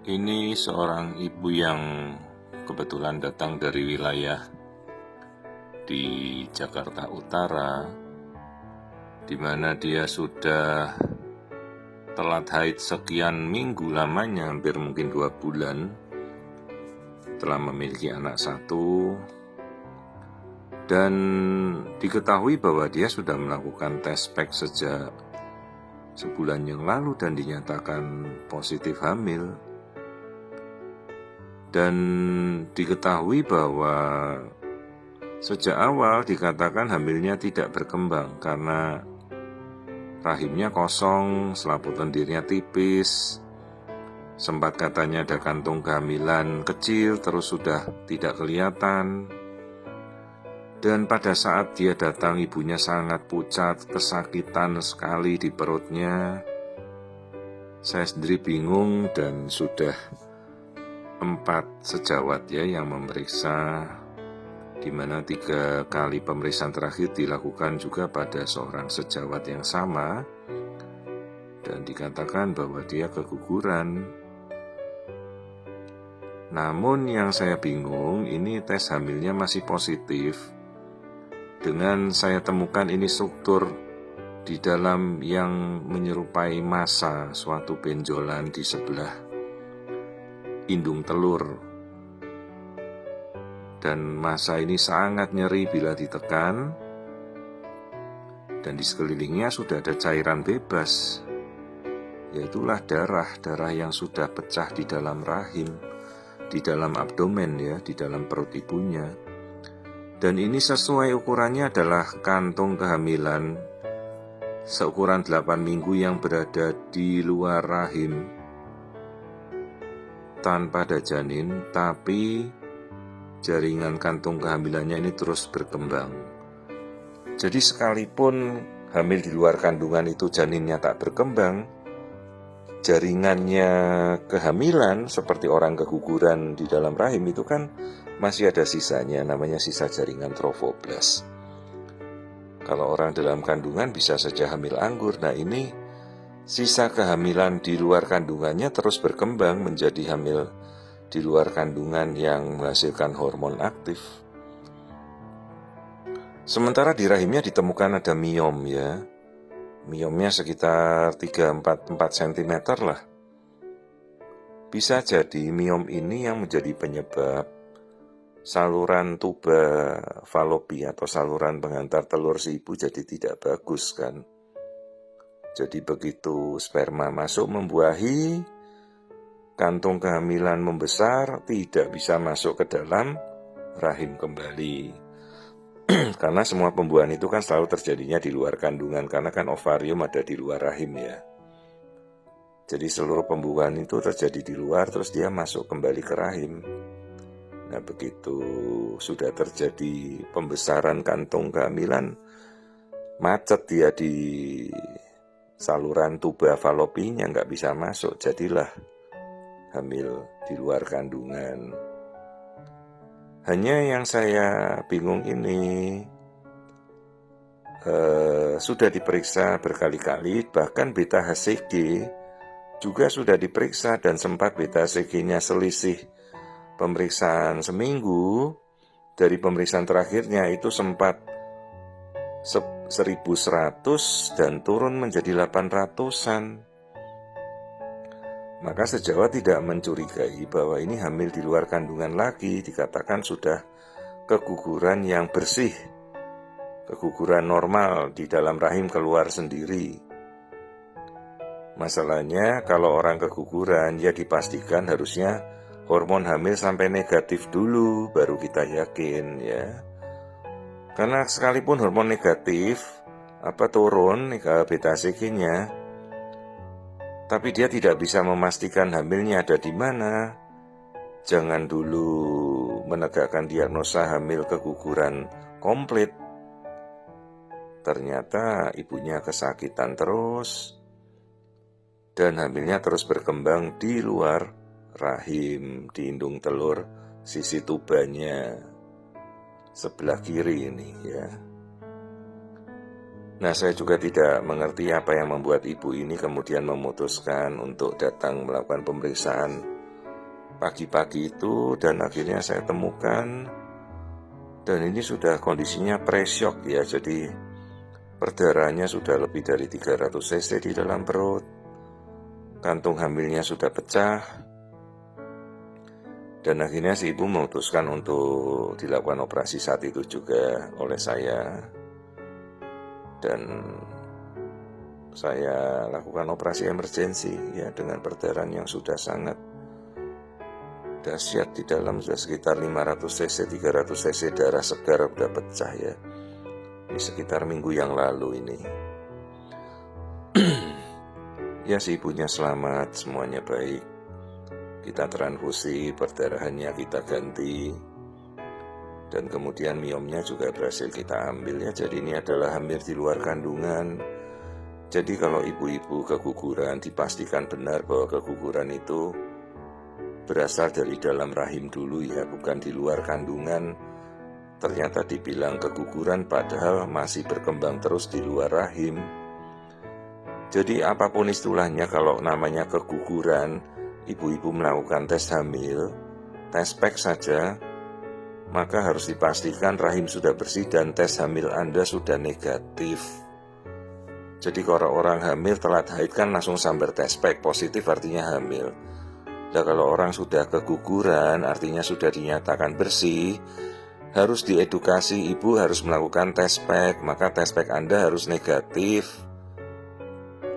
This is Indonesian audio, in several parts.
Ini seorang ibu yang kebetulan datang dari wilayah di Jakarta Utara, di mana dia sudah telat haid sekian minggu lamanya, hampir mungkin 2 bulan, telah memiliki anak satu, dan diketahui bahwa dia sudah melakukan tes pack sejak sebulan yang lalu dan dinyatakan positif hamil. Dan diketahui bahwa sejak awal dikatakan hamilnya tidak berkembang karena rahimnya kosong, selaput lendirnya tipis, sempat katanya ada kantung kehamilan kecil terus sudah tidak kelihatan. Dan pada saat dia datang ibunya sangat pucat, kesakitan sekali di perutnya. Saya sendiri bingung dan sudah 4 sejawat yang memeriksa, di mana 3 kali pemeriksaan terakhir dilakukan juga pada seorang sejawat yang sama, dan dikatakan bahwa dia keguguran. Namun yang saya bingung, ini tes hamilnya masih positif. Dengan saya temukan ini struktur di dalam yang menyerupai massa suatu benjolan di sebelah indung telur, dan massa ini sangat nyeri bila ditekan, dan di sekelilingnya sudah ada cairan bebas, yaitulah darah yang sudah pecah di dalam rahim, di dalam abdomen di dalam perut ibunya. Dan ini sesuai ukurannya adalah kantung kehamilan seukuran 8 minggu yang berada di luar rahim, tanpa ada janin, tapi jaringan kantung kehamilannya ini terus berkembang. Jadi sekalipun hamil di luar kandungan itu janinnya tak berkembang, jaringannya kehamilan seperti orang keguguran di dalam rahim itu kan masih ada sisanya, namanya sisa jaringan trofoblast. Kalau orang dalam kandungan bisa saja hamil anggur. Nah, ini sisa kehamilan di luar kandungannya terus berkembang menjadi hamil di luar kandungan yang menghasilkan hormon aktif. Sementara di rahimnya ditemukan ada miom Miomnya sekitar 3-4 cm lah. Bisa jadi miom ini yang menjadi penyebab saluran tuba falopi atau saluran pengantar telur si ibu jadi tidak bagus kan. Jadi begitu sperma masuk membuahi, kantung kehamilan membesar, tidak bisa masuk ke dalam rahim kembali. Karena semua pembuahan itu kan selalu terjadinya di luar kandungan, karena kan ovarium ada di luar rahim Jadi seluruh pembuahan itu terjadi di luar, terus dia masuk kembali ke rahim. Nah, begitu sudah terjadi pembesaran kantung kehamilan, macet dia di saluran tuba falopinya, nggak bisa masuk, jadilah hamil di luar kandungan. Hanya yang saya bingung ini, sudah diperiksa berkali-kali, bahkan beta HCG juga sudah diperiksa dan sempat beta HCG-nya selisih pemeriksaan seminggu. Dari pemeriksaan terakhirnya itu sempat 1100 dan turun menjadi 800-an. Maka sejawat tidak mencurigai bahwa ini hamil di luar kandungan lagi, dikatakan sudah keguguran yang bersih, keguguran normal di dalam rahim keluar sendiri. Masalahnya kalau orang keguguran dipastikan harusnya hormon hamil sampai negatif dulu baru kita yakin Karena sekalipun hormon negatif turun beta HCG-nya, tapi dia tidak bisa memastikan hamilnya ada di mana. Jangan dulu menegakkan diagnosa hamil keguguran komplit. Ternyata ibunya kesakitan terus dan hamilnya terus berkembang di luar rahim, di indung telur sisi tubanya sebelah kiri ini Nah, saya juga tidak mengerti apa yang membuat ibu ini kemudian memutuskan untuk datang melakukan pemeriksaan pagi-pagi itu, dan akhirnya saya temukan, dan ini sudah kondisinya pre-shock ya, jadi perdarahannya sudah lebih dari 300 cc di dalam perut, kantung hamilnya sudah pecah, dan akhirnya si ibu memutuskan untuk dilakukan operasi saat itu juga oleh saya, dan saya lakukan operasi emergensi ya dengan perdarahan yang sudah sangat dahsyat. Di dalam sudah sekitar 500 cc, 300 cc darah segar udah pecah ya. Ini sekitar minggu yang lalu ini. Ya, si ibunya selamat, semuanya baik. Kita transfusi, perdarahannya kita ganti, dan kemudian miomnya juga berhasil kita ambil ya. Jadi ini adalah hamil di luar kandungan. Jadi kalau ibu-ibu keguguran, dipastikan benar bahwa keguguran itu berasal dari dalam rahim dulu ya, bukan di luar kandungan. Ternyata dibilang keguguran padahal masih berkembang terus di luar rahim. Jadi apapun istilahnya, kalau namanya keguguran, ibu-ibu melakukan tes hamil, tes pack saja, maka harus dipastikan rahim sudah bersih dan tes hamil Anda sudah negatif. Jadi kalau orang hamil telat haid kan langsung sambar tes pack, positif artinya hamil. Nah kalau orang sudah keguguran artinya sudah dinyatakan bersih, harus diedukasi, ibu harus melakukan tes pack, maka tes pack Anda harus negatif.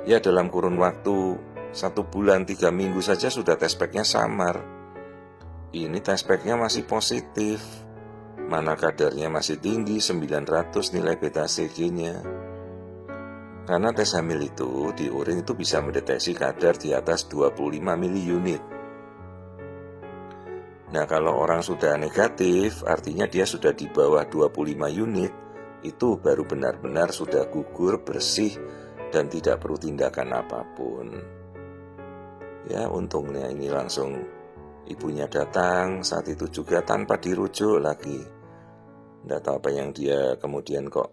Ya dalam kurun waktu 1 bulan 3 minggu saja sudah tes packnya samar. Ini tes packnya masih positif, mana kadarnya masih tinggi 900 nilai beta CG-nya. Karena tes hamil itu di urin itu bisa mendeteksi kadar di atas 25 miliunit. Nah kalau orang sudah negatif artinya dia sudah di bawah 25 unit, itu baru benar-benar sudah gugur, bersih, dan tidak perlu tindakan apapun. Ya untungnya ini langsung ibunya datang saat itu juga tanpa dirujuk lagi. Tidak tahu apa yang dia kemudian kok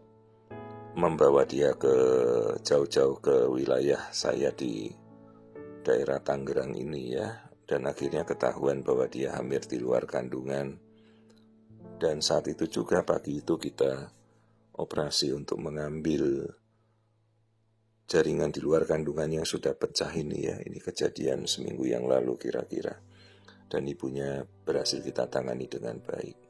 membawa dia ke jauh-jauh ke wilayah saya di daerah Tangerang ini ya. Dan akhirnya ketahuan bahwa dia hamil di luar kandungan. Dan saat itu juga pagi itu kita operasi untuk mengambil jaringan di luar kandungan yang sudah pecah ini ya. Ini kejadian seminggu yang lalu kira-kira. Dan ibunya berhasil kita tangani dengan baik.